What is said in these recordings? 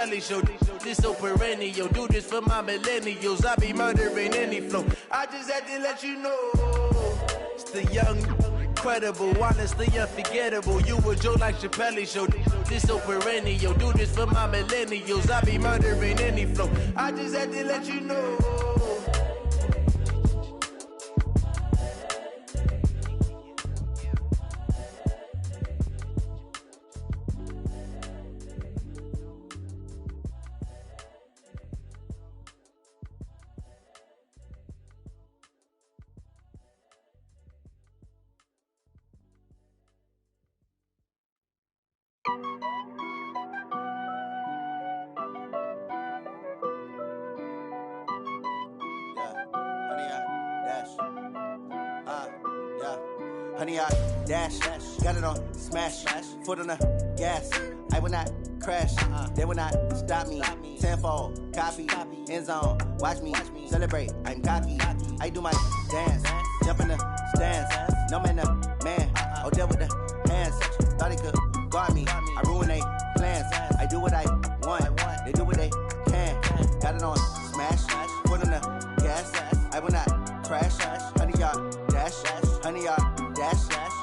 Show. This so perennial, do this for my millennials. I be murdering any flow. I just had to let you know, it's the young, incredible, honestly unforgettable. You a Joe like Chappelle Show. This so perennial, do this for my millennials. I be murdering any flow. I just had to let you know. Honey, I dash, got it on smash, foot on the gas. I will not crash, they will not stop me. Tenfold, copy, end zone, watch me celebrate. I'm cocky, I do my dance, jump in the stands. No man, man, oh, deal with the hands. Thought he could guard me, I ruin they plans. I do what I want, they do what they can. Got it on smash, foot on the gas. I will not crash, honey, y'all dash, honey, y'all dash,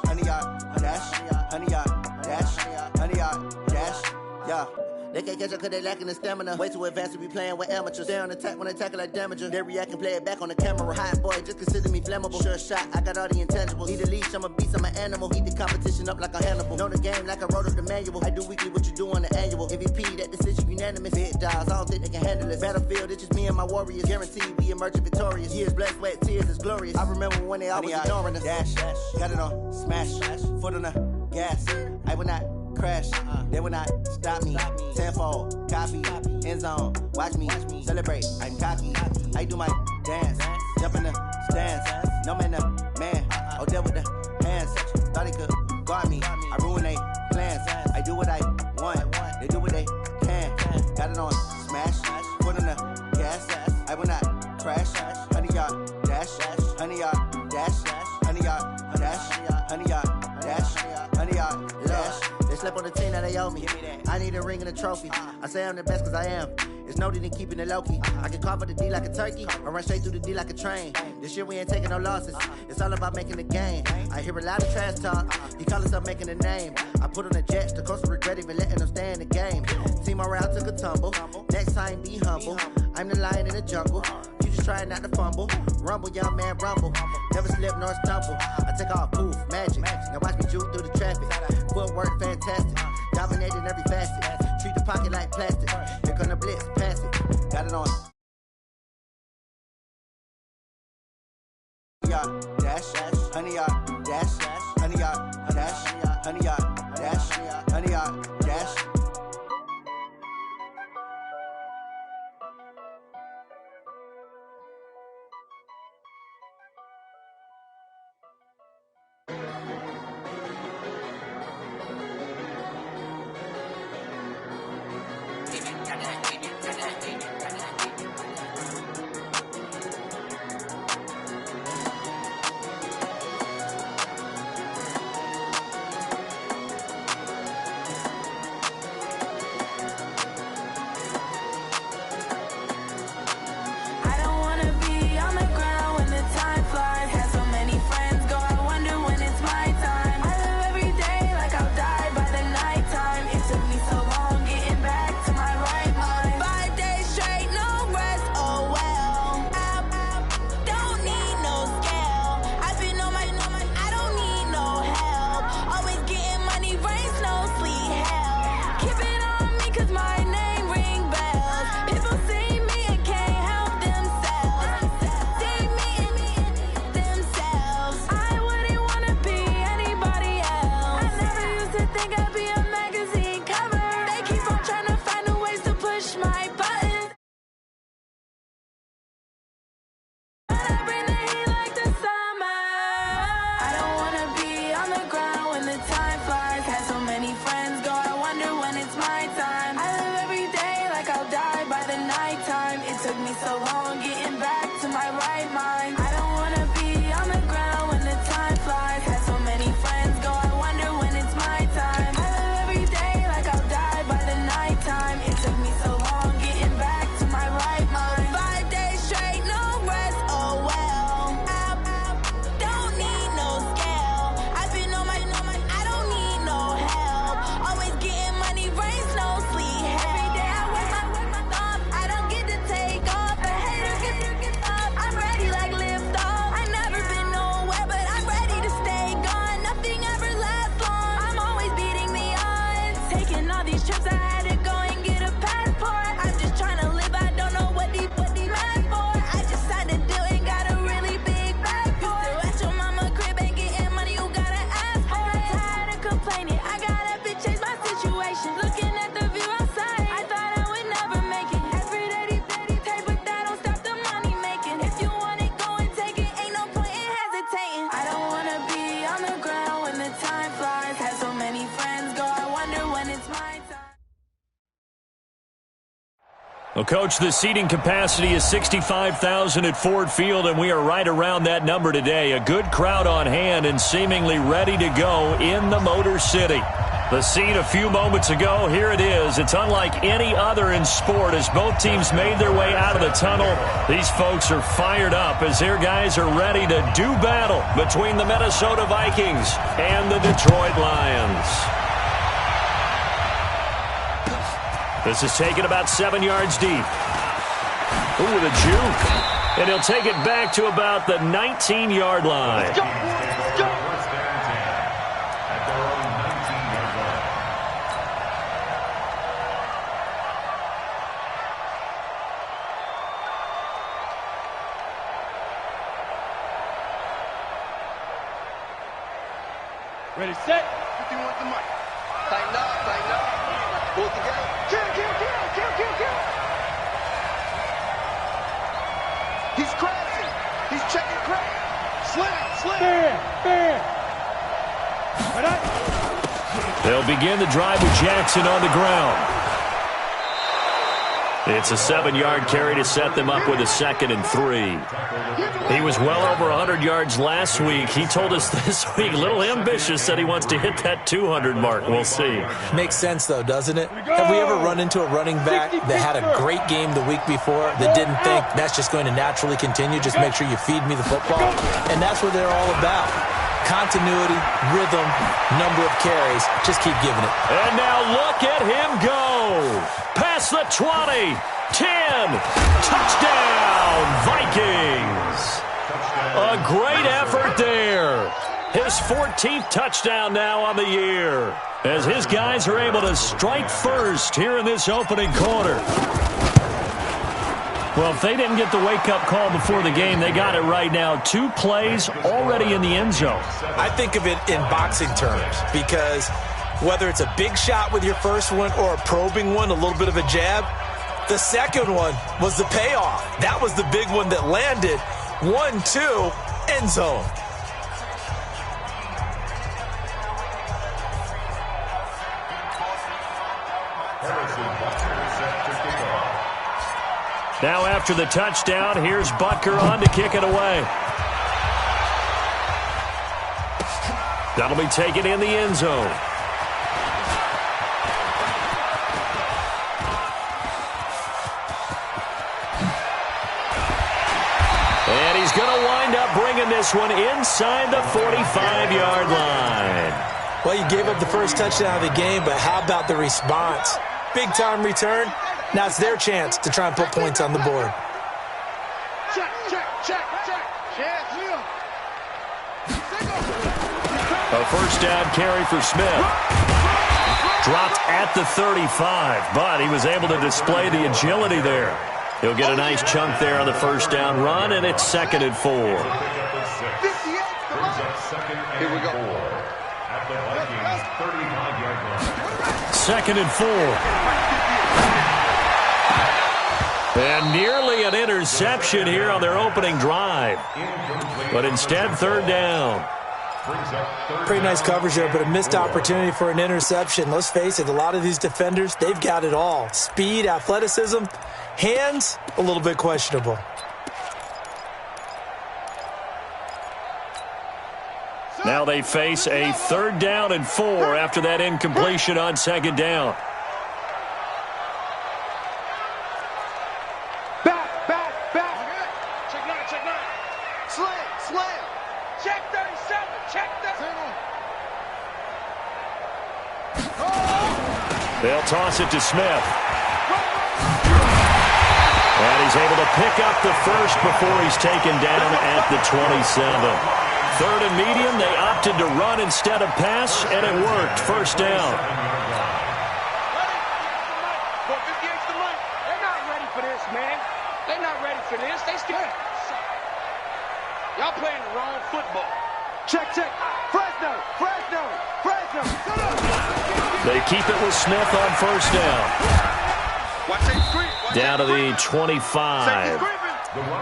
honey, y'all dash, honey, y'all dash, honey, y'all dash, yeah. They can't catch up cause they lacking the stamina. Way too advanced to be playing with amateurs. Stay on attack when I tackle like damager. They react and play it back on the camera. Hot boy, just consider me flammable. Sure shot, I got all the intangibles. Need a leash, I'm a beast, I'm an animal. Eat the competition up like a Hannibal. Know the game like I wrote up the manual. I do weekly what you do on the annual. MVP, that decision unanimous. Big dogs, I don't think they can handle this. Battlefield, it's just me and my warriors. Guaranteed we emerge victorious. Years, blood, sweat, tears, is glorious. I remember when they always ignoring us. Dash, got it on smash, foot on the gas. I will not crash, they will not stop me. Tenfold, copy, end zone, watch me celebrate. I'm cocky, I do my dance, jump in the stands. No man, man, oh, deal with the hands. Thought he could guard me, I ruin they plans. I do what I want, they do what they can. Got it on smash, foot on the gas. I will not crash, honey, y'all dash, honey, y'all dash, honey, y'all dash, honey, y'all dash, honey, y'all dash. They slept on the team that they owe me. I need a ring and a trophy. I say I'm the best cause I am. It's no need in keeping it low-key. I can carve up the D like a turkey or run straight through the D like a train. This year we ain't taking no losses. It's all about making the game. I hear a lot of trash talk. He call himself making a name. I put on the jets. The coast will regret even letting them stay in the game. Team morale took a tumble. Next time be humble. I'm the lion in the jungle. You just trying not to fumble. Rumble, young man, rumble. Never slip nor stumble. I take off, poof, magic. Now watch me juke through the traffic. Footwork fantastic. Dominating every facet. Treat the pocket like plastic. Here come the blitz, pass it. Got it on. Y'all dash, honey, y'all dash, honey, y'all dash, honey, y'all dash, honey, y'all dash. It took me so Well, Coach, the seating capacity is 65,000 at Ford Field, and we are right around that number today. A good crowd on hand and seemingly ready to go in the Motor City. The scene a few moments ago, here it is. It's unlike any other in sport as both teams made their way out of the tunnel. These folks are fired up as their guys are ready to do battle between the Minnesota Vikings and the Detroit Lions. This is taken about 7 yards deep. Ooh, with a juke. And he'll take it back to about the 19-yard line. Let's go. Let's go. Ready, set. 51 with the mic. Tighten up, tighten up. Pull it together. Kill. He's crashing. He's checking crash. Slim. Fair. They'll begin the drive with Jackson on the ground. It's a 7-yard carry to set them up with a 2nd and 3. He was well over 100 yards last week. He told us this week, a little ambitious, said he wants to hit that 200 mark. We'll see. Makes sense, though, doesn't it? Have we ever run into a running back that had a great game the week before that didn't think that's just going to naturally continue? Just make sure you feed me the football. And that's what they're all about. Continuity, rhythm, number of carries. Just keep giving it. And now look at him go. Past the 20. 10. Touchdown, Vikings. A great effort there. His 14th touchdown now on the year as his guys are able to strike first here in this opening quarter. Well, if they didn't get the wake-up call before the game, they got it right now. 2 plays already in the end zone. I think of it in boxing terms because whether it's a big shot with your first one or a probing one, a little bit of a jab, the second one was the payoff. That was the big one that landed. 1-2, end zone. Now after the touchdown, here's Butker on to kick it away. That'll be taken in the end zone. And he's going to wind up bringing this one inside the 45-yard line. Well, you gave up the first touchdown of the game, but how about the response? Big-time return. Now it's their chance to try and put points on the board. Check. A first down carry for Smith. Dropped at the 35, but he was able to display the agility there. He'll get a nice chunk there on the first down run, and it's 2nd and 4. Here we go. 2nd and 4. And nearly an interception here on their opening drive. But instead, 3rd down. Pretty nice coverage there, but a missed opportunity for an interception. Let's face it, a lot of these defenders, they've got it all. Speed, athleticism, hands, a little bit questionable. Now they face a 3rd down and 4 after that incompletion on 2nd down. Check 9. Slam. Check 37. Check that. They'll toss it to Smith. And he's able to pick up the first before he's taken down at the 27. 3rd and medium, they opted to run instead of pass, and it worked. First down. They're not ready for this, man. They're not ready for this. They scared. Y'all playing the wrong football. Check. Fresno. They keep it with Smith on first down. Down to the 25.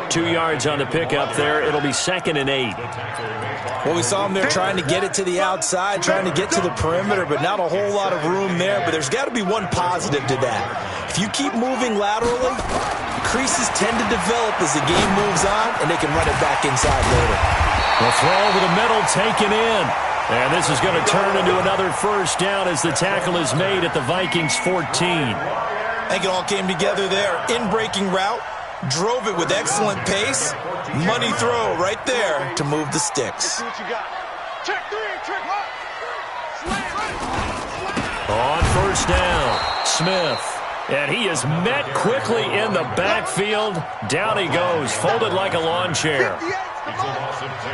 2 yards on the pickup there. It'll be 2nd and 8. Well, we saw them there trying to get it to the outside, trying to get to the perimeter, but not a whole lot of room there. But there's got to be one positive to that. If you keep moving laterally, creases tend to develop as the game moves on, and they can run it back inside later. The throw over the middle taken in. And this is going to turn into another first down as the tackle is made at the Vikings 14. I think it all came together there. In-breaking route, drove it with excellent pace. Money throw right there to move the sticks. On first down, Smith. And he is met quickly in the backfield. Down he goes, folded like a lawn chair. It's a loss of 2.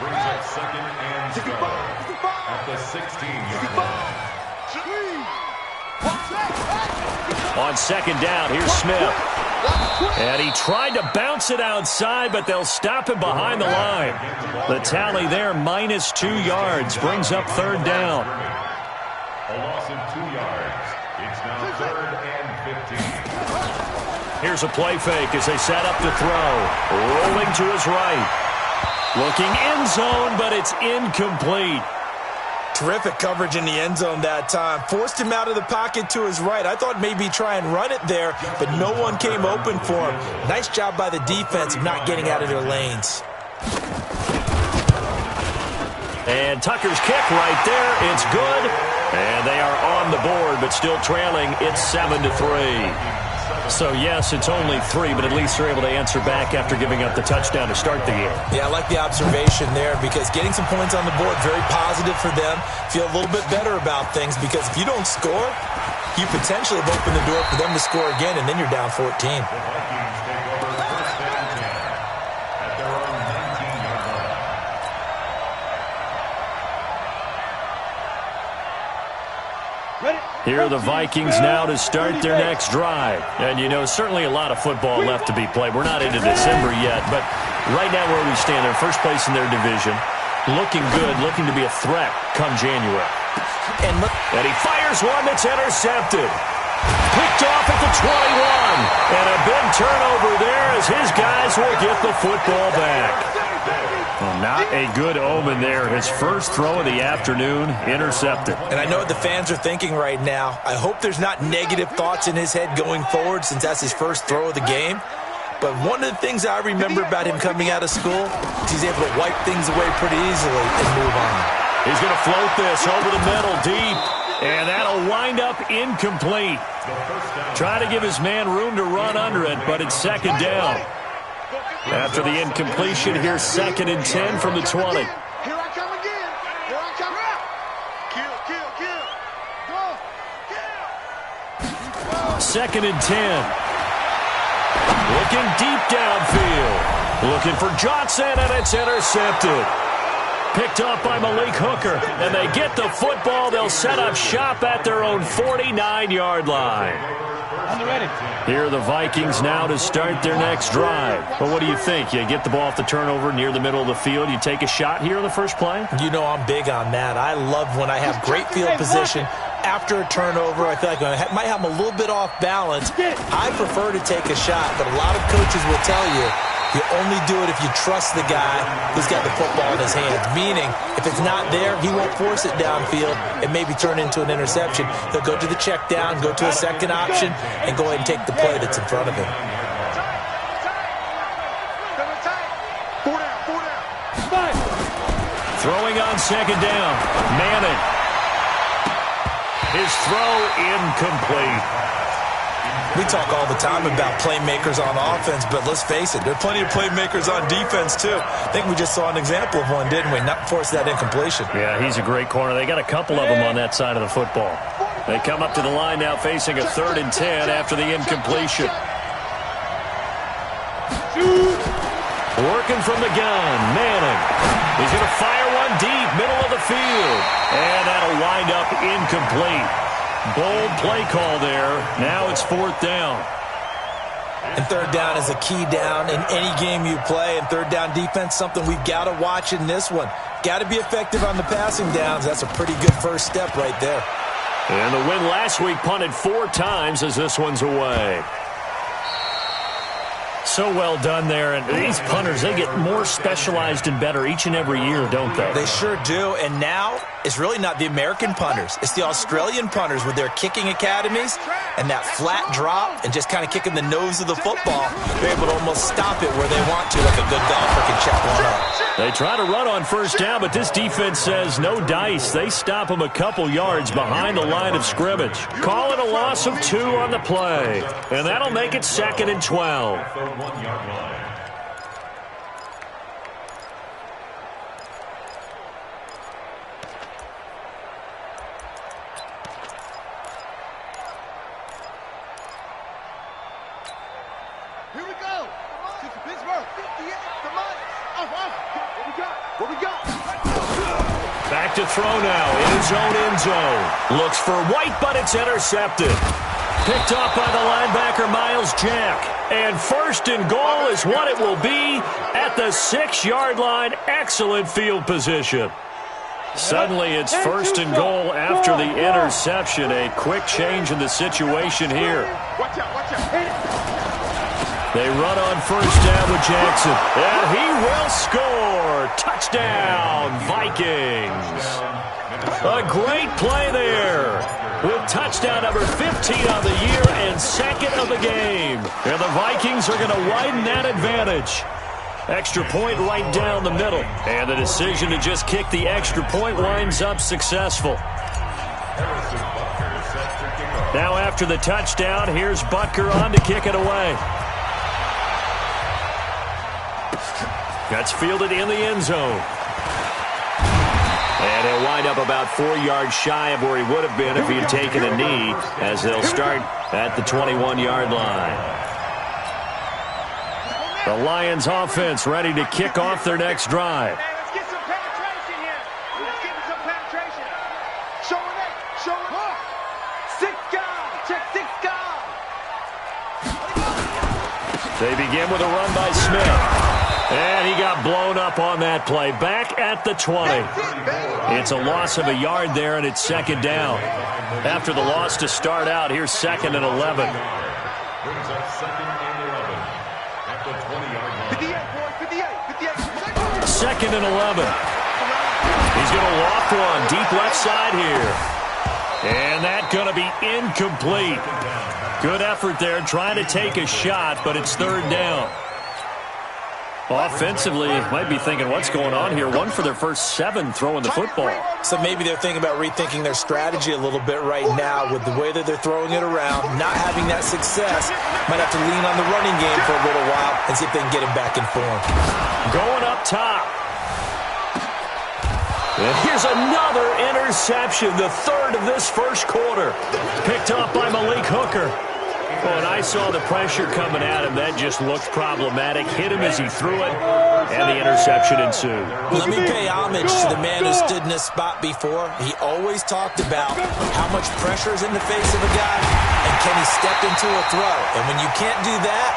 Brings up second and 12 at the 16-yard line. On second down, here's Smith. And he tried to bounce it outside, but they'll stop him behind the line. The tally there, -2 yards, brings up third down. A loss of 2 yards. It's now third and 15. Here's a play fake as they set up to throw. Rolling to his right. Looking end zone, but it's incomplete. Terrific coverage in the end zone that time. Forced him out of the pocket to his right. I thought maybe try and run it there, but no one came open for him. Nice job by the defense of not getting out of their lanes. And Tucker's kick right there. It's good. And they are on the board, but still trailing. It's 7-3. So, yes, it's only 3, but at least they're able to answer back after giving up the touchdown to start the game. Yeah, I like the observation there because getting some points on the board, very positive for them. Feel a little bit better about things because if you don't score, you potentially have opened the door for them to score again, and then you're down 14. The Vikings take over first and 10 at their own 19-yard line. Here are the Vikings now to start their next drive. And, you know, certainly a lot of football left to be played. We're not into December yet, but right now where we stand, they're first place in their division. Looking good, looking to be a threat come January. And he fires one that's intercepted. Picked off at the 21. And a big turnover there as his guys will get the football back. Well, not a good omen there. His first throw of the afternoon, intercepted. And I know what the fans are thinking right now. I hope there's not negative thoughts in his head going forward since that's his first throw of the game. But one of the things I remember about him coming out of school is he's able to wipe things away pretty easily and move on. He's going to float this over the middle deep. And that'll wind up incomplete. Try to give his man room to run under it, but it's second down. After the incompletion, here's second and 10 from the 20. Here I come again. Here I come. Kill, kill, kill. Go, kill. Second and 10. Looking deep downfield. Looking for Johnson, and it's intercepted. Picked up by Malik Hooker, and they get the football. They'll set up shop at their own 49-yard line. Here are the Vikings now to start their next drive. But what do you think? You get the ball off the turnover near the middle of the field. You take a shot here on the first play? You know I'm big on that. I love when I have great field position. After a turnover, I feel like I might have them a little bit off balance. I prefer to take a shot, but a lot of coaches will tell you only do it if you trust the guy who's got the football in his hands. Meaning, if it's not there, he won't force it downfield and maybe turn into an interception. He'll go to the check down, go to a second option, and go ahead and take the play that's in front of him. Throwing on second down. Manning. His throw incomplete. We talk all the time about playmakers on offense, but let's face it, there are plenty of playmakers on defense, too. I think we just saw an example of one, didn't we? Not force that incompletion. Yeah, he's a great corner. They got a couple of them on that side of the football. They come up to the line now facing a 3rd and 10 after the incompletion. Working from the gun, Manning. He's going to fire one deep, middle of the field. And that'll wind up incomplete. Bold play call there. Now it's 4th down. And 3rd down is a key down in any game you play. And 3rd down defense, something we've got to watch in this one. Got to be effective on the passing downs. That's a pretty good first step right there. And the win last week punted 4 times as this one's away. So well done there. And these punters, they get more specialized and better each and every year, don't they? They sure do. And now it's really not the American punters. It's the Australian punters with their kicking academies and that flat drop and just kind of kicking the nose of the football. They're able to almost stop it where they want to, like a good golfer can check one up. They try to run on first down, but this defense says no dice. They stop them a couple yards behind the line of scrimmage. Call it a loss of 2 on the play. And that'll make it 2nd and 12. 1-yard line. Here we go. To Pittsburgh. 58. Come on. What we got? Back to throw now in his own end zone. Looks for White, but it's intercepted. Picked off by the linebacker, Miles Jack. And 1st and goal is what it will be at the 6-yard line. Excellent field position. Suddenly it's 1st and goal after the interception. A quick change in the situation here. Watch out. They run on first down with Jackson. And he will score. Touchdown, Vikings. A great play there. With touchdown number 15 on the year and 2nd of the game. And the Vikings are going to widen that advantage. Extra point right down the middle. And the decision to just kick the extra point winds up successful. Now after the touchdown, here's Butker on to kick it away. That's fielded in the end zone. And he'll wind up about 4 yards shy of where he would have been if he had taken a knee, as they'll start at the 21-yard line. The Lions offense ready to kick off their next drive. Let's get some penetration here. Let's get some penetration. Show it up. 6 guys. Check 6 guys. They begin with a run by Smith. And he got blown up on that play. Back at the 20. It's a loss of a yard there, and it's 2nd down. After the loss to start out, here's 2nd and 11. Brings up 2nd and 11 at the 20-yard line. 58. 2nd and 11. He's going to loft one deep left side here. And that's going to be incomplete. Good effort there trying to take a shot, but it's 3rd down. Offensively, might be thinking, what's going on here? 1 for their first 7 throwing the football. So maybe they're thinking about rethinking their strategy a little bit right now with the way that they're throwing it around, not having that success. Might have to lean on the running game for a little while and see if they can get him back in form. Going up top. And here's another interception, the 3rd of this first quarter. Picked up by Malik Hooker. Oh, and I saw the pressure coming at him. That just looked problematic. Hit him as he threw it, and the interception ensued. Let me pay homage to the man who stood in this spot before. He always talked about how much pressure is in the face of a guy, and can he step into a throw? And when you can't do that,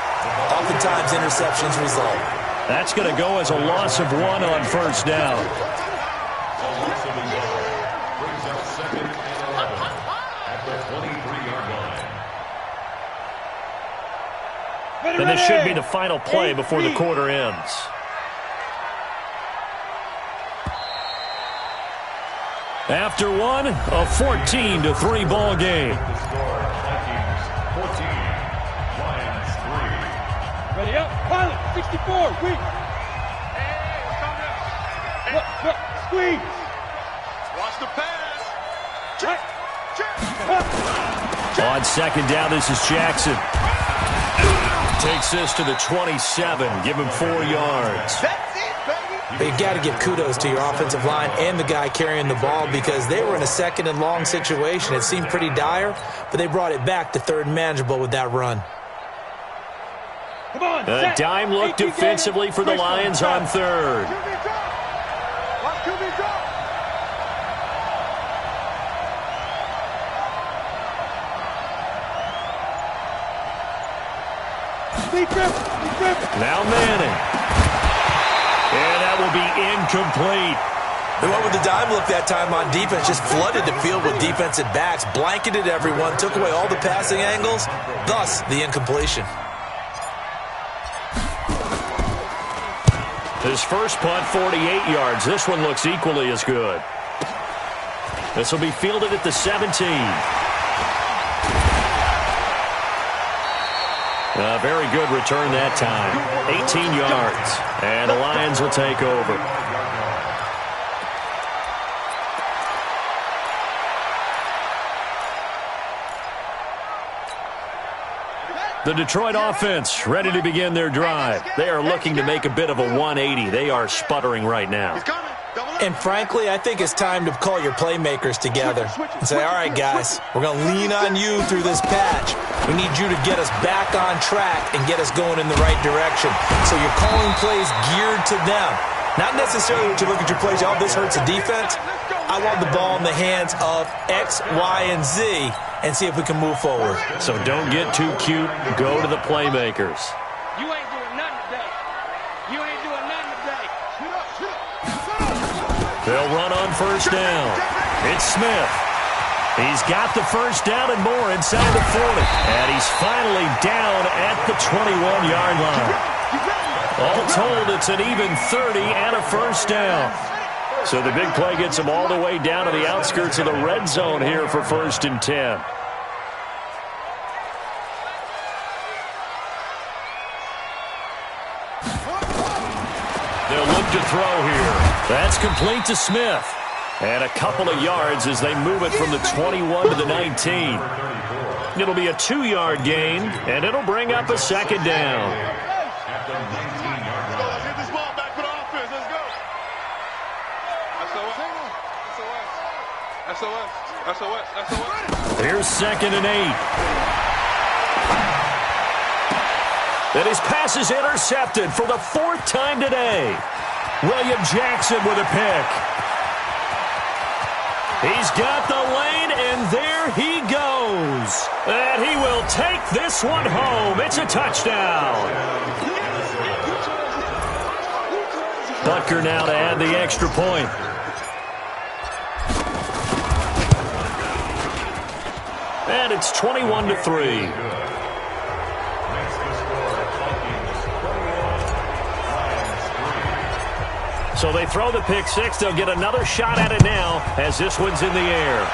oftentimes interceptions result. That's going to go as a loss of 1 on first down. Brings up 2nd and 11 at the 23-yard line. And this should be the final play before the quarter ends. After one, a 14-3 ball game. The score, Vikings 14, Lions 3. Ready up. Pilot, 64. Weak. Hey, look. Squeeze. Watch the pass. Check. On 2nd down, this is Jackson. Takes this to the 27. Give him 4 yards. That's it, baby. But you got to give kudos to your offensive line and the guy carrying the ball because they were in a 2nd and long situation. It seemed pretty dire, but they brought it back to 3rd and manageable with that run. Come on. A dime look defensively for the Lions on 3rd. Watch QB drop. Now Manning. And that will be incomplete. They went with the dime look that time on defense, just flooded the field with defensive backs, blanketed everyone, took away all the passing angles, thus the incompletion. His first punt, 48 yards. This one looks equally as good. This will be fielded at the 17. A very good return that time. 18 yards. And the Lions will take over. The Detroit offense ready to begin their drive. They are looking to make a bit of a 180. They are sputtering right now. And frankly, I think it's time to call your playmakers together and say, all right, guys, we're going to lean on you through this patch. We need you to get us back on track and get us going in the right direction. So you're calling plays geared to them. Not necessarily when you look at your plays, oh, this hurts the defense. I want the ball in the hands of X, Y, and Z and see if we can move forward. So don't get too cute. Go to the playmakers. You ain't doing nothing today. You ain't doing nothing today. They'll run on first down. It's Smith. He's got the first down and more inside the 40. And he's finally down at the 21-yard line. All told, it's an even 30 and a first down. So the big play gets him all the way down to the outskirts of the red zone here for 1st and 10. They'll look to throw here. That's complete to Smith. And a couple of yards as they move it from the 21 to the 19. It'll be a 2-yard gain, and it'll bring up a second down. At the 19-yard line. Let's get this ball back for the offense. Let's go. SOS. Here's 2nd and 8. And his pass is intercepted for the 4th time today. William Jackson with a pick. He's got the lane, and there he goes. And he will take this one home. It's a touchdown. Butker now to add the extra point. And it's 21-3. So they throw the pick six. They'll get another shot at it now as this one's in the air.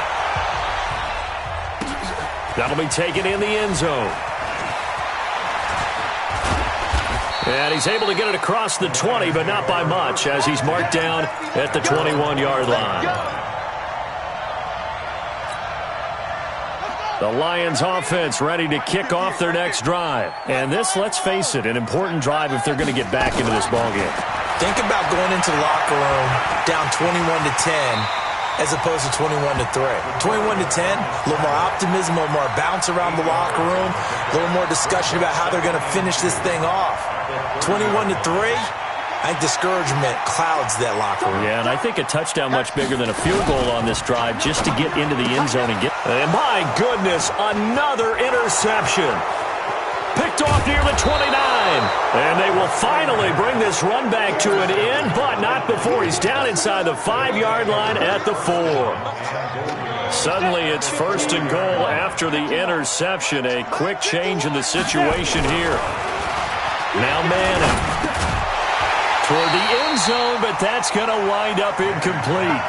That'll be taken in the end zone. And he's able to get it across the 20, but not by much as he's marked down at the 21-yard line. The Lions offense ready to kick off their next drive. And this, let's face it, an important drive if they're going to get back into this ballgame. Think about going into the locker room down 21-10 as opposed to 21-3. 21-10, a little more optimism, a little more bounce around the locker room, a little more discussion about how they're going to finish this thing off. 21-3, I think discouragement clouds that locker room. Yeah, and I think a touchdown much bigger than a field goal on this drive just to get into the end zone and get... And my goodness, another interception. Picked off near the 29. And they will finally bring this run back to an end, but not before he's down inside the 5-yard line at the 4. Suddenly it's 1st and goal after the interception. A quick change in the situation here. Now Manning toward the end zone, but that's going to wind up incomplete.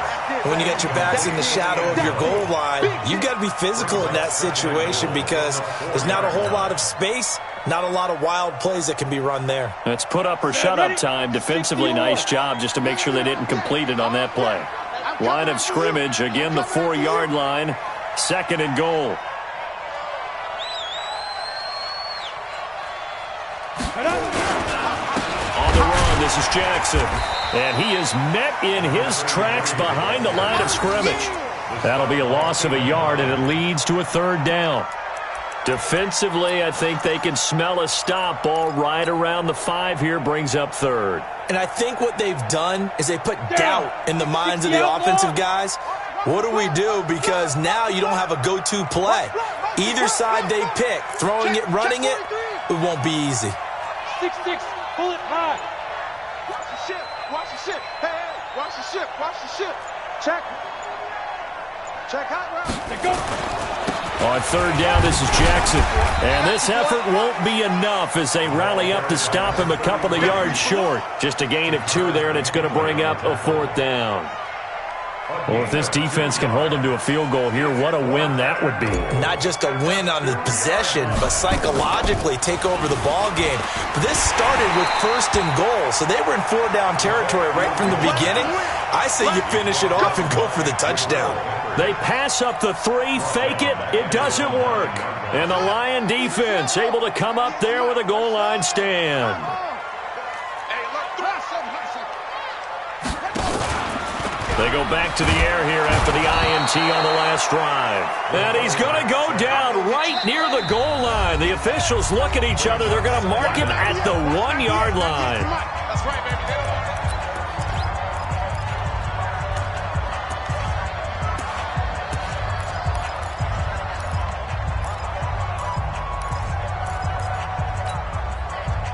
When you get your backs in the shadow of your goal line, you've got to be physical in that situation because there's not a whole lot of space, not a lot of wild plays that can be run there. It's put up or shut up time. Defensively, nice job just to make sure they didn't complete it on that play. Line of scrimmage, again the 4-yard line, 2nd and goal. This is Jackson, and he is met in his tracks behind the line of scrimmage. That'll be a loss of a yard, and it leads to a 3rd down. Defensively, I think they can smell a stop ball right around the 5 here, brings up 3rd. And I think what they've done is they put doubt in the minds of the offensive guys. What do we do? Because now you don't have a go-to play. Either side they pick, throwing it, running it, it won't be easy. 6-6, pull it high. Watch the ship. Hey, watch the ship. Check hot route. Go. On third down, this is Jackson. And this effort won't be enough as they rally up to stop him a couple of yards short. Just a gain of 2 there, and it's going to bring up a 4th down. Well, if this defense can hold them to a field goal here, what a win that would be. Not just a win on the possession, but psychologically take over the ball game. But this started with 1st and goal, so they were in 4-down territory right from the beginning. I say you finish it off and go for the touchdown. They pass up the 3, fake it, it doesn't work. And the Lion defense able to come up there with a goal line stand. They go back to the air here after the INT on the last drive. And he's going to go down right near the goal line. The officials look at each other. They're going to mark him at the 1-yard line. That's right, baby.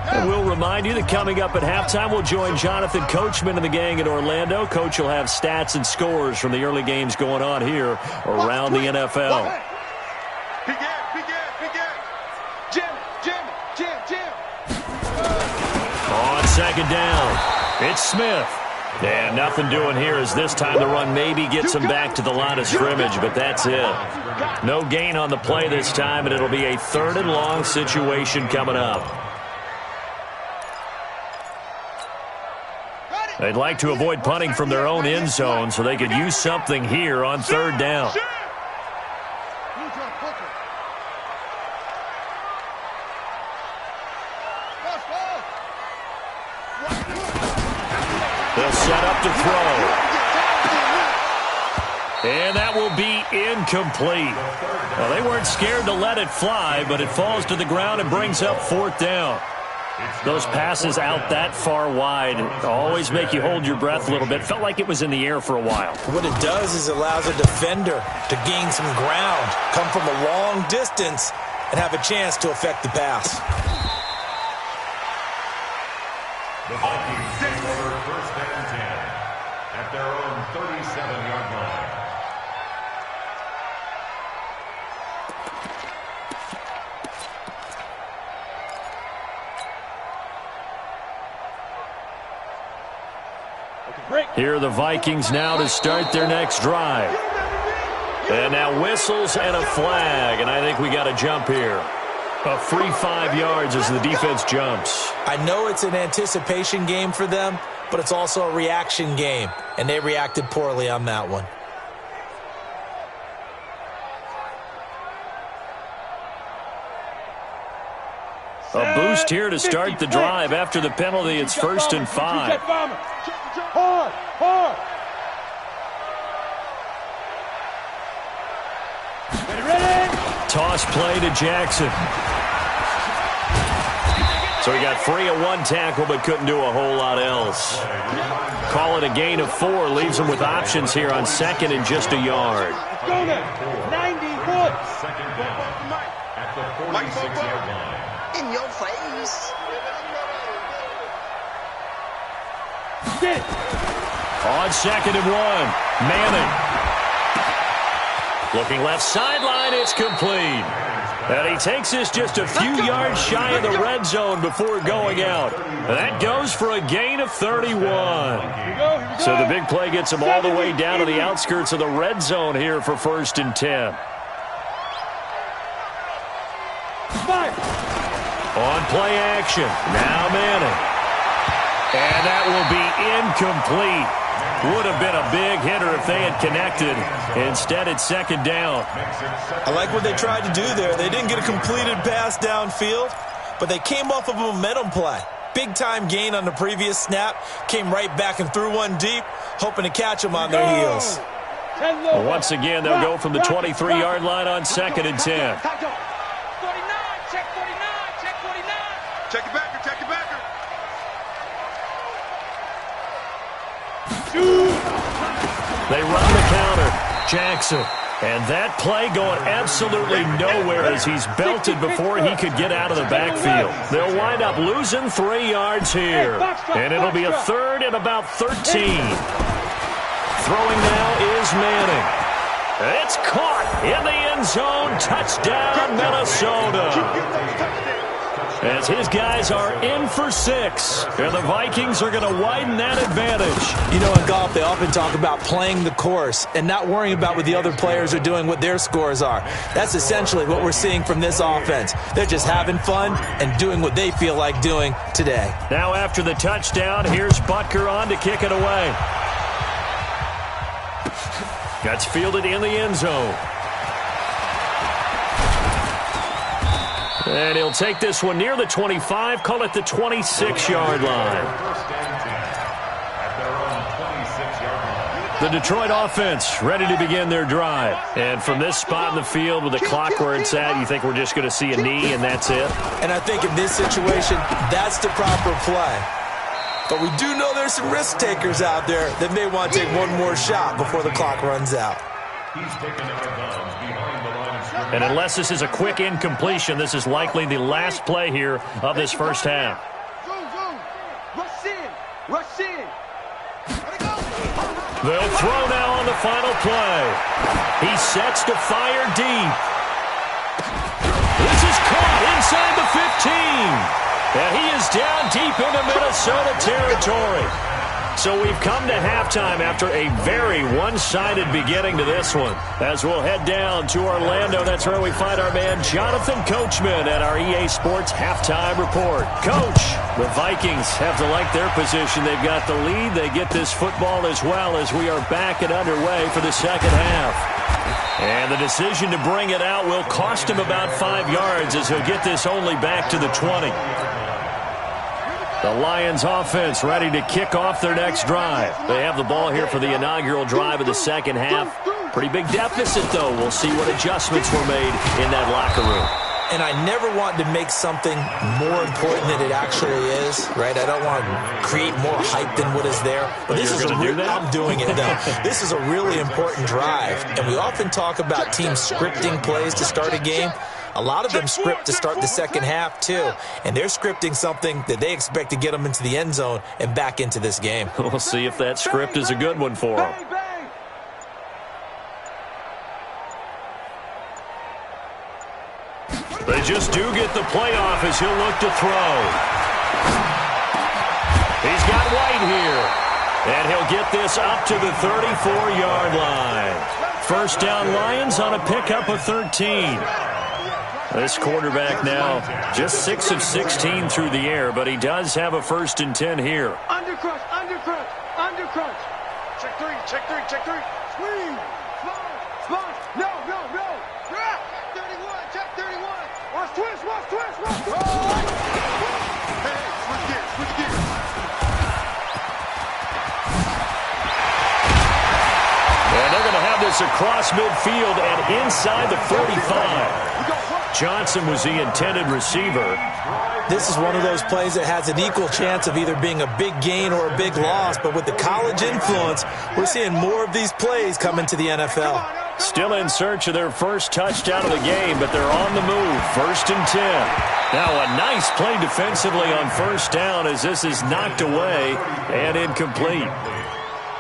And we'll remind you that coming up at halftime, we'll join Jonathan Coachman and the gang in Orlando. Coach will have stats and scores from the early games going on here around the NFL. On second down, it's Smith. And nothing doing here as this time the run maybe gets him back to the line of scrimmage, but that's it. No gain on the play this time, and it'll be a 3rd and long situation coming up. They'd like to avoid punting from their own end zone so they could use something here on 3rd down. They'll set up to throw. And that will be incomplete. Well, they weren't scared to let it fly, but it falls to the ground and brings up 4th down. Those passes out that far wide always make you hold your breath a little bit. Felt like it was in the air for a while. What it does is it allows a defender to gain some ground, come from a long distance, and have a chance to affect the pass. The Vikings take over 1st and 10 at their own 37-yard line. Here are the Vikings now to start their next drive. And now whistles and a flag, and I think we got a jump here. A free 5 yards as the defense jumps. I know it's an anticipation game for them, but it's also a reaction game, and they reacted poorly on that one. A boost here to start the drive. After the penalty, it's 1st and 5. Toss play to Jackson. So he got free of 1 tackle but couldn't do a whole lot else. Call it a gain of 4. Leaves him with options here on 2nd and just a yard. 91. Second down at the 46-yard line. In your face. On 2nd and 1, Manning. Looking left sideline, it's complete. And he takes this just a few yards shy of the red zone before going out. And that goes for a gain of 31. So the big play gets him all the way down to the outskirts of the red zone here for 1st and 10. On play action, now Manning. And that will be incomplete. Would have been a big hitter if they had connected. Instead, it's 2nd down. I like what they tried to do there. They didn't get a completed pass downfield, but they came off of a momentum play. Big-time gain on the previous snap. Came right back and threw one deep, hoping to catch them on their heels. Well, once again, they'll go from the 23-yard line on 2nd and 10. 49, check 49, check 49. Check it back, check it back. They run the counter. Jackson. And that play going absolutely nowhere as he's belted before he could get out of the backfield. They'll wind up losing 3 yards here. And it'll be a 3rd and about 13. Throwing now is Manning. It's caught in the end zone. Touchdown, Minnesota. As his guys are in for 6. And the Vikings are going to widen that advantage. You know, in golf, they often talk about playing the course and not worrying about what the other players are doing, what their scores are. That's essentially what we're seeing from this offense. They're just having fun and doing what they feel like doing today. Now after the touchdown, here's Butker on to kick it away. That's fielded in the end zone. And he'll take this one near the 25, call it the 26-yard line. The Detroit offense ready to begin their drive. And from this spot in the field with the clock where it's at, you think we're just going to see a knee and that's it? And I think in this situation, that's the proper play. But we do know there's some risk takers out there that may want to take one more shot before the clock runs out. He's taken out of bounds behind the line of scrimmage. And unless this is a quick incompletion, this is likely the last play here of this first half. Rush in. Rush in. They'll throw now on the final play. He sets to fire deep. This is caught inside the 15. And he is down deep into Minnesota territory. So we've come to halftime after a very one-sided beginning to this one. As we'll head down to Orlando, that's where we find our man Jonathan Coachman at our EA Sports Halftime Report. Coach, the Vikings have to like their position. They've got the lead. They get this football as well as we are back and underway for the second half. And the decision to bring it out will cost him about 5 yards as he'll get this only back to the 20. The Lions offense ready to kick off their next drive. They have the ball here for the inaugural drive of the second half. Pretty big deficit, though. We'll see what adjustments were made in that locker room. And I never want to make something more important than it actually is, right? I don't want to create more hype than what is there. But this is I'm doing it, though. This is a really important drive. And we often talk about teams scripting plays to start a game. A lot of them script to start the second half, too. And they're scripting something that they expect to get them into the end zone and back into this game. We'll see if that script is a good one for them. They just do get the playoff as he'll look to throw. He's got White here. And he'll get this up to the 34-yard line. First down Lions on a pickup of 13. This quarterback now just 6 of 16 through the air, but he does have a 1st and 10 here. Undercrunch, undercrunch, undercrunch. Check three, check three, check three. Swing. Spot. No, no, no. Check 31, check 31. Watch twist, watch twist, watch twist. Hey, switch gears, switch gears. And they're going to have this across midfield and inside the 45. Johnson was the intended receiver. This is one of those plays that has an equal chance of either being a big gain or a big loss. But with the college influence, we're seeing more of these plays come into the NFL. Still in search of their first touchdown of the game, but they're on the move. 1st and 10. Now a nice play defensively on 1st down as this is knocked away and incomplete.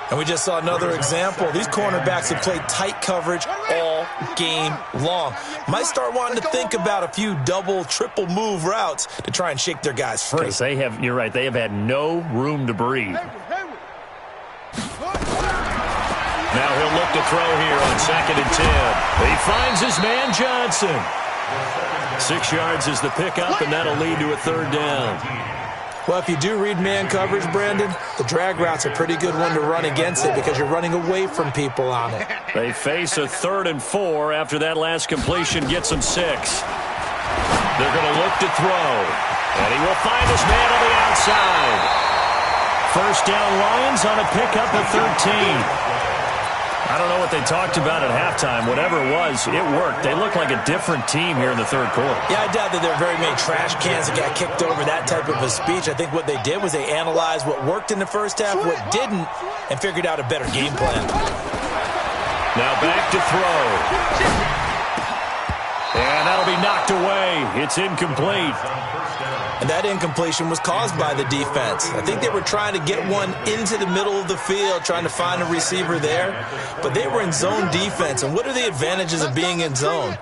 And we just saw another example. These cornerbacks have played tight coverage all game long. Might start wanting to think about a few double, triple move routes to try and shake their guys free. Because they have, you're right, they have had no room to breathe. Now he'll look to throw here on 2nd and 10. He finds his man Johnson. 6 yards is the pickup, and that'll lead to a 3rd down. Well, if you do read man coverage, Brandon, the drag route's a pretty good one to run against it because you're running away from people on it. They face a 3rd and 4 after that last completion gets them 6. They're going to look to throw. And he will find his man on the outside. 1st down Lions on a pickup of 13. I don't know what they talked about at halftime. Whatever it was, it worked. They look like a different team here in the 3rd quarter. Yeah, I doubt that there are very many trash cans that got kicked over, that type of a speech. I think what they did was they analyzed what worked in the first half, what didn't, and figured out a better game plan. Now back to throw. And that'll be knocked away. It's incomplete. And that incompletion was caused by the defense. I think they were trying to get one into the middle of the field, trying to find a receiver there. But they were in zone defense. And what are the advantages of being in zone?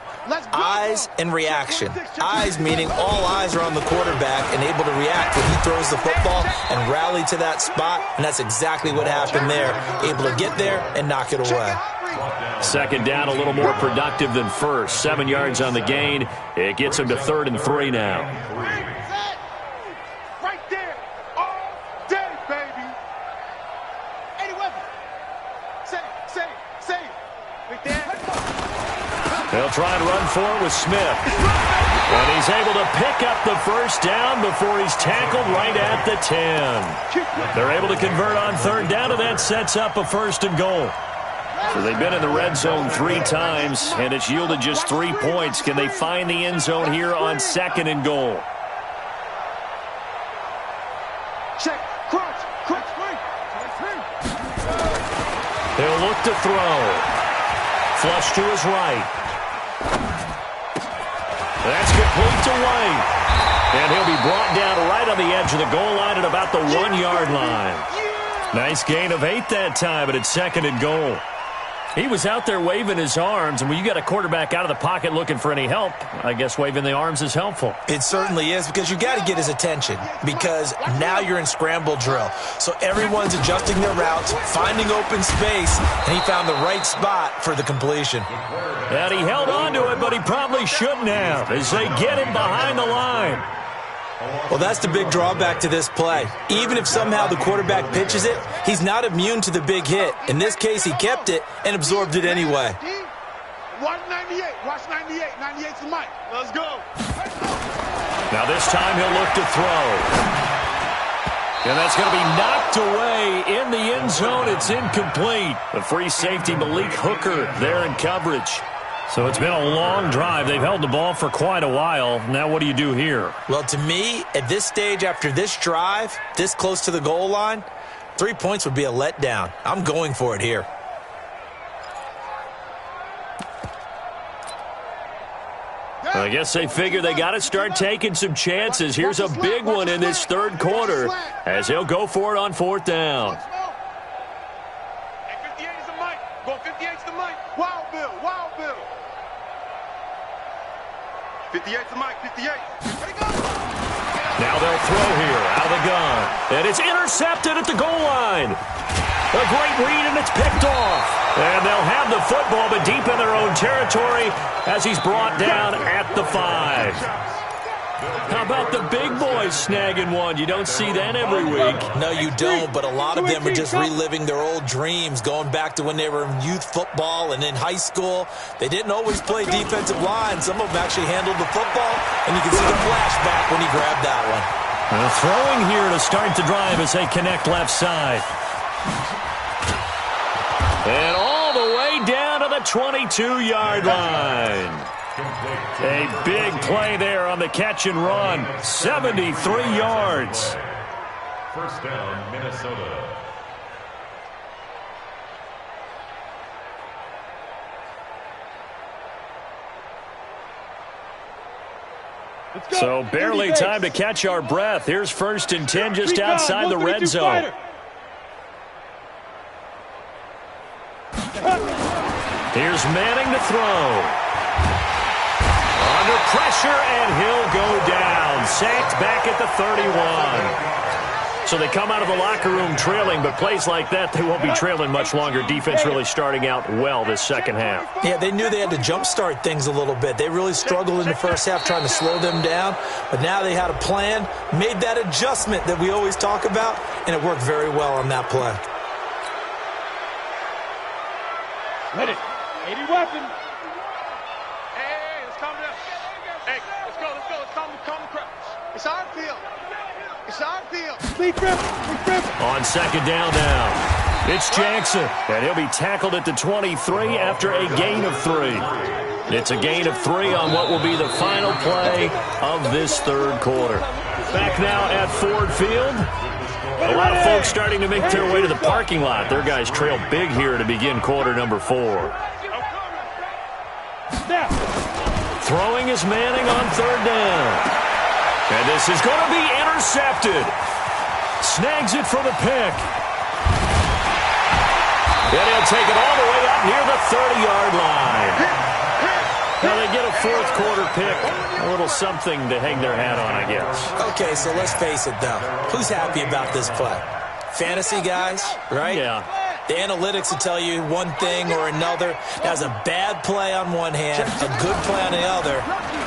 Eyes and reaction. Eyes meaning all eyes are on the quarterback and able to react when he throws the football and rally to that spot. And that's exactly what happened there. Able to get there and knock it away. Second down, a little more productive than first. 7 yards on the gain. It gets him to 3rd and 3 now. Right there. All day, baby. 80 weapons. Save. Right there. They'll try and run for it with Smith. And he's able to pick up the first down before he's tackled right at the 10. They're able to convert on 3rd down, and that sets up a 1st and goal. So they've been in the red zone 3 times, and it's yielded just 3 points. Can they find the end zone here on 2nd and goal? Check. Crunch. He'll look to throw. Flush to his right. That's complete to White. And he'll be brought down right on the edge of the goal line at about the 1-yard line. Nice gain of 8 that time, but it's 2nd and goal. He was out there waving his arms, and when you got a quarterback out of the pocket looking for any help, I guess waving the arms is helpful. It certainly is, because you got to get his attention, because now you're in scramble drill. So everyone's adjusting their routes, finding open space, and he found the right spot for the completion. And he held on to it, but he probably shouldn't have, as they get him behind the line. Well, that's the big drawback to this play. Even if somehow the quarterback pitches it, he's not immune to the big hit. In this case, he kept it and absorbed it anyway. Watch 98. Watch 98. 98's the mic. Let's go. Now this time he'll look to throw. And that's going to be knocked away in the end zone. It's incomplete. The free safety, Malik Hooker, there in coverage. So it's been a long drive. They've held the ball for quite a while. Now what do you do here? Well, to me, at this stage, after this drive, this close to the goal line, 3 points would be a letdown. I'm going for it here. I guess they figure they got to start taking some chances. Here's a big one in this 3rd quarter as he'll go for it on 4th down. Hey, 58 is the mic. Go 58's the mic. Wild Bill. 58's the mic. 58. Now they'll throw here out of the gun. And it's intercepted at the goal line. A great read, and it's picked off. And they'll have the football, but deep in their own territory as he's brought down at the 5. How about the big boys snagging one? You don't see that every week. No, you don't, but a lot of them are just reliving their old dreams, going back to when they were in youth football and in high school. They didn't always play defensive line. Some of them actually handled the football, and you can see the flashback when he grabbed that one. Throwing here to start the drive as they connect left side. And all the way down to the 22-yard line. A big play there on the catch and run. 73 yards. First down, Minnesota. So barely time to catch our breath. Here's 1st and 10 just outside the red zone. Here's Manning to throw. Under pressure, and he'll go down. Sacked back at the 31. So they come out of the locker room trailing, but plays like that, they won't be trailing much longer. Defense really starting out well this second half. Yeah, they knew they had to jumpstart things a little bit. They really struggled in the first half trying to slow them down, but now they had a plan, made that adjustment that we always talk about, and it worked very well on that play. Ready. 80 weapons. It's our field. It's our field. On 2nd down now, it's Jackson, and he'll be tackled at the 23 after a gain of 3. It's a gain of 3 on what will be the final play of this 3rd quarter. Back now at Ford Field. A lot of folks starting to make their way to the parking lot. Their guys trail big here to begin quarter number 4. Throwing is Manning on 3rd down. And this is going to be intercepted. Snags it for the pick. And he'll take it all the way up near the 30-yard line. Now they get a fourth quarter pick. A little something to hang their hat on, I guess. Okay, so let's face it, though. Who's happy about this play? Fantasy guys, right? Yeah. The analytics will tell you one thing or another. That was a bad play on one hand, a good play on the other,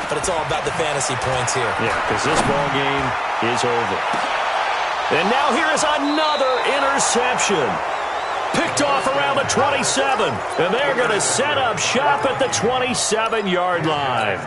but it's all about the fantasy points here. Yeah, because this ball game is over. And now here is another interception. Picked off around the 27, and they're going to set up shop at the 27-yard line.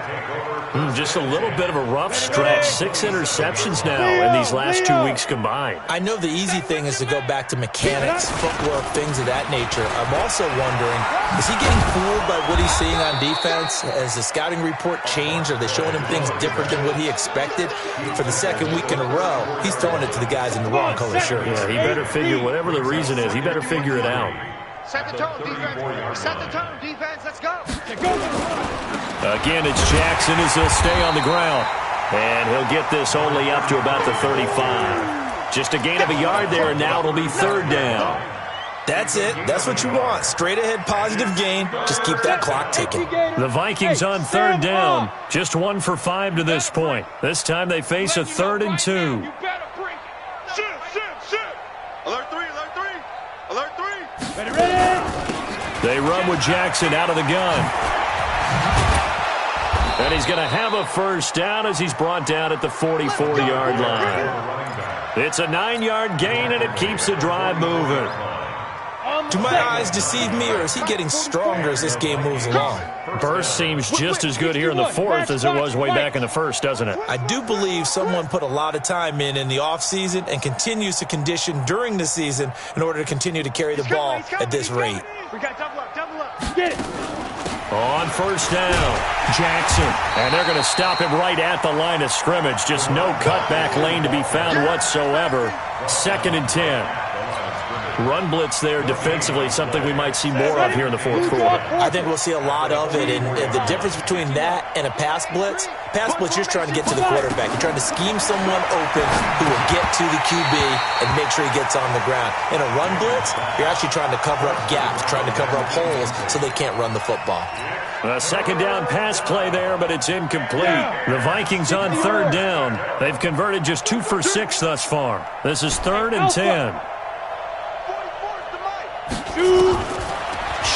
Just a little bit of a rough stretch. 6 interceptions now in these last 2 weeks combined. I know the easy thing is to go back to mechanics, footwork, things of that nature. I'm also wondering, is he getting fooled by what he's seeing on defense? Has the scouting report changed? Are they showing him things different than what he expected? For the second week in a row, he's throwing it to the guys in the wrong color shirts. Yeah, he better figure, whatever the reason is, he better figure it out. Set the tone, defense. Set the tone, defense. Let's go. Again, it's Jackson as he'll stay on the ground. And he'll get this only up to about the 35. Just a gain of a yard there, and now it'll be third down. That's it. That's what you want. Straight ahead positive gain. Just keep that clock ticking. The Vikings on third down. Just 1 for 5 to this point. This time they face a 3rd and 2. You better bring it. Shoot. Alert 3. Alert 3. Ready. They run with Jackson out of the gun. And he's going to have a first down as he's brought down at the 44-yard line. It's a 9-yard gain, and it keeps the drive moving. Do my eyes deceive me, or is he getting stronger as this game moves along? Burst seems just as good here in the 4th as it was way back in the 1st, doesn't it? I do believe someone put a lot of time in the offseason and continues to condition during the season in order to continue to carry the ball at this rate. We got double up. Get it. On first down, Jackson. And they're going to stop him right at the line of scrimmage. Just no cutback lane to be found whatsoever. 2nd and 10. Run blitz there defensively, something we might see more of here in the 4th quarter. I think we'll see a lot of it, and the difference between that and a pass blitz, you're trying to get to the quarterback. You're trying to scheme someone open who will get to the QB and make sure he gets on the ground. In a run blitz, you're actually trying to cover up gaps, trying to cover up holes so they can't run the football. A 2nd down pass play there, but it's incomplete. The Vikings on third down. They've converted just 2 for 6 thus far. This is 3rd and 10.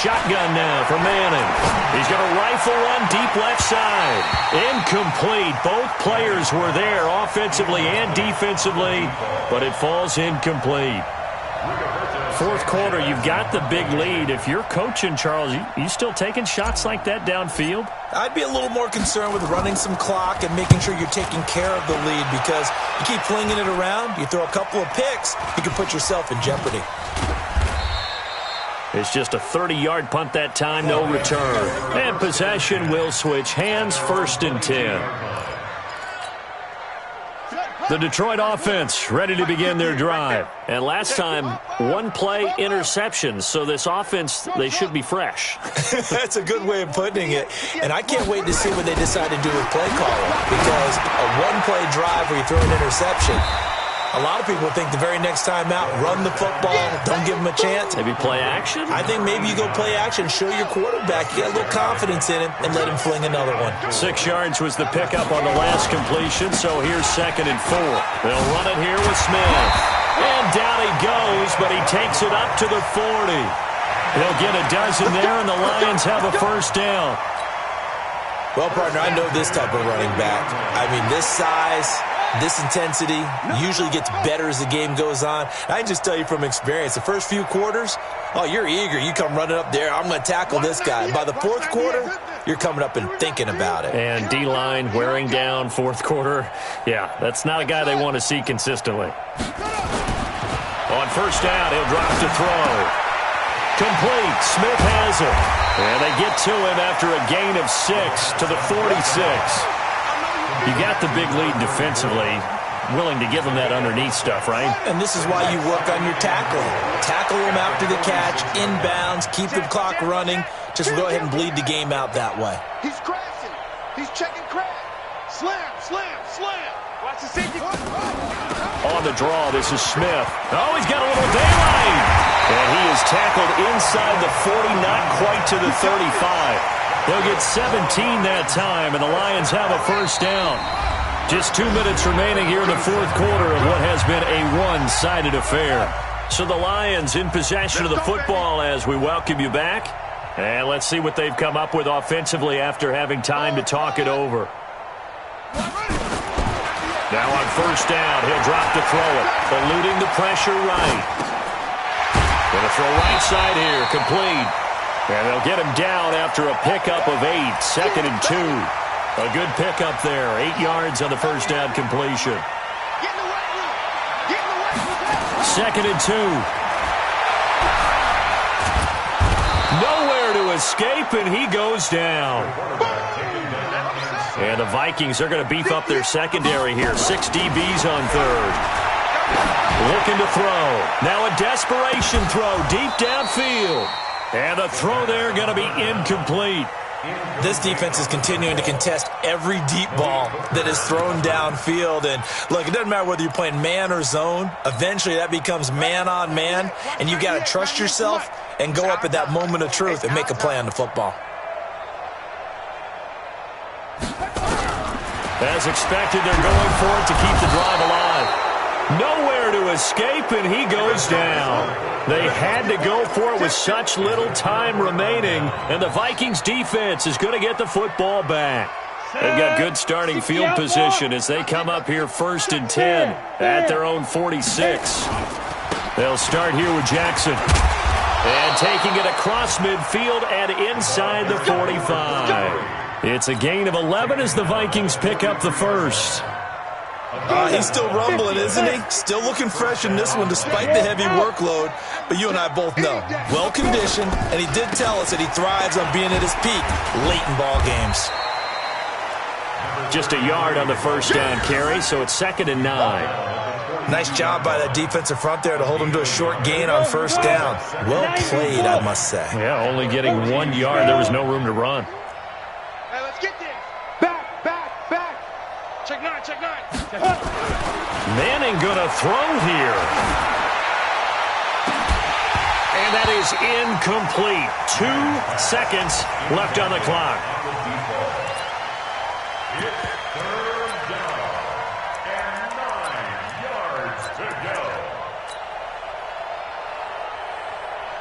Shotgun now for Manning. He's going to rifle one deep left side. Incomplete. Both players were there offensively and defensively, but it falls incomplete. 4th quarter, you've got the big lead. If you're coaching, Charles, you still taking shots like that downfield? I'd be a little more concerned with running some clock and making sure you're taking care of the lead, because you keep flinging it around, you throw a couple of picks, you can put yourself in jeopardy. It's just a 30-yard punt that time, no return. And possession will switch hands, 1st and 10. The Detroit offense ready to begin their drive. And last time, 1-play interception. So this offense, they should be fresh. That's a good way of putting it. And I can't wait to see what they decide to do with play calling, because a 1-play drive where you throw an interception, a lot of people think the very next time out, run the football, don't give them a chance. Maybe play action? I think maybe you go play action, show your quarterback, you got a little confidence in him, and let him fling another one. 6 yards was the pickup on the last completion, so here's 2nd and 4. They'll run it here with Smith. And down he goes, but he takes it up to the 40. They'll get a dozen there, and the Lions have a first down. Well, partner, I know this type of running back. I mean, this size, this intensity usually gets better as the game goes on. I can just tell you from experience, the first few quarters, oh, you're eager. You come running up there, I'm going to tackle this guy. By the 4th quarter, you're coming up and thinking about it. And D-line wearing down 4th quarter. Yeah, that's not a guy they want to see consistently. On first down, he'll drop to throw. Complete. Smith has it. And they get to him after a gain of 6 to the 46. You got the big lead defensively, willing to give them that underneath stuff, right? And this is why you work on your tackling. Tackle them after the catch, inbounds, keep the clock running. Just go ahead and bleed the game out that way. He's crashing. He's checking crash. Slam. On the draw, this is Smith. Oh, he's got a little daylight. And he is tackled inside the 40, not quite to the 35. They'll get 17 that time, and the Lions have a first down. Just 2 minutes remaining here in the fourth quarter of what has been a one-sided affair. So the Lions in possession of the football as we welcome you back. And let's see what they've come up with offensively after having time to talk it over. Now on first down, he'll drop to throw it. Eluding the pressure right. Going to throw right side here, complete. And they'll get him down after a pickup of 8, 2nd and 2. A good pickup there, 8 yards on the first down completion. 2nd and 2. Nowhere to escape, and he goes down. And the Vikings are going to beef up their secondary here. 6 DBs on third. Looking to throw. Now a desperation throw deep downfield. And the throw there going to be incomplete. This defense is continuing to contest every deep ball that is thrown downfield. And, look, it doesn't matter whether you're playing man or zone. Eventually that becomes man on man. And you've got to trust yourself and go up at that moment of truth and make a play on the football. As expected, they're going for it to keep the drive alive. Nowhere to escape, and he goes down. They had to go for it with such little time remaining, and the Vikings defense is going to get the football back. They've got good starting field position as they come up here 1st and 10 at their own 46. They'll start here with Jackson. And taking it across midfield and inside the 45. It's a gain of 11 as the Vikings pick up the first. He's still rumbling, isn't he? Still looking fresh in this one despite the heavy workload. But you and I both know, well-conditioned, and he did tell us that he thrives on being at his peak late in ball games. Just a yard on the first down carry, so it's 2nd and 9. Nice job by that defensive front there to hold him to a short gain on first down. Well played, I must say. Yeah, only getting 1 yard. There was no room to run. Hey, let's get this. Back. Check 9. Manning gonna throw here. And that is incomplete. 2 seconds left on the clock.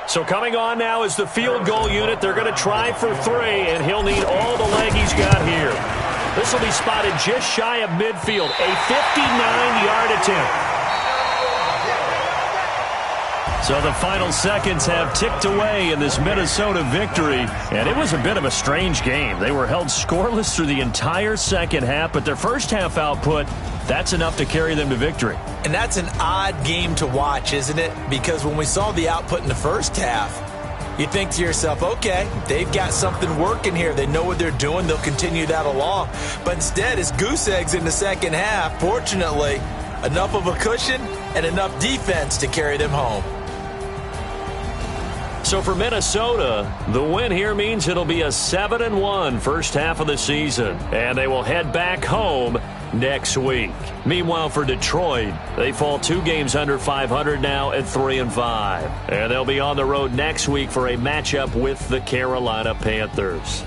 So coming on now is the field goal unit. They're going to try for 3, and he'll need all the leg he's got here. This will be spotted just shy of midfield. A 59-yard attempt. So the final seconds have ticked away in this Minnesota victory, and it was a bit of a strange game. They were held scoreless through the entire second half, but their first half output, that's enough to carry them to victory. And that's an odd game to watch, isn't it? Because when we saw the output in the first half, you think to yourself, okay, they've got something working here. They know what they're doing. They'll continue that along. But instead, it's goose eggs in the second half. Fortunately, enough of a cushion and enough defense to carry them home. So for Minnesota, the win here means it'll be a 7-1 first half of the season, and they will head back home next week. Meanwhile, for Detroit, they fall 2 games under 500 now at 3-5, and they'll be on the road next week for a matchup with the Carolina Panthers.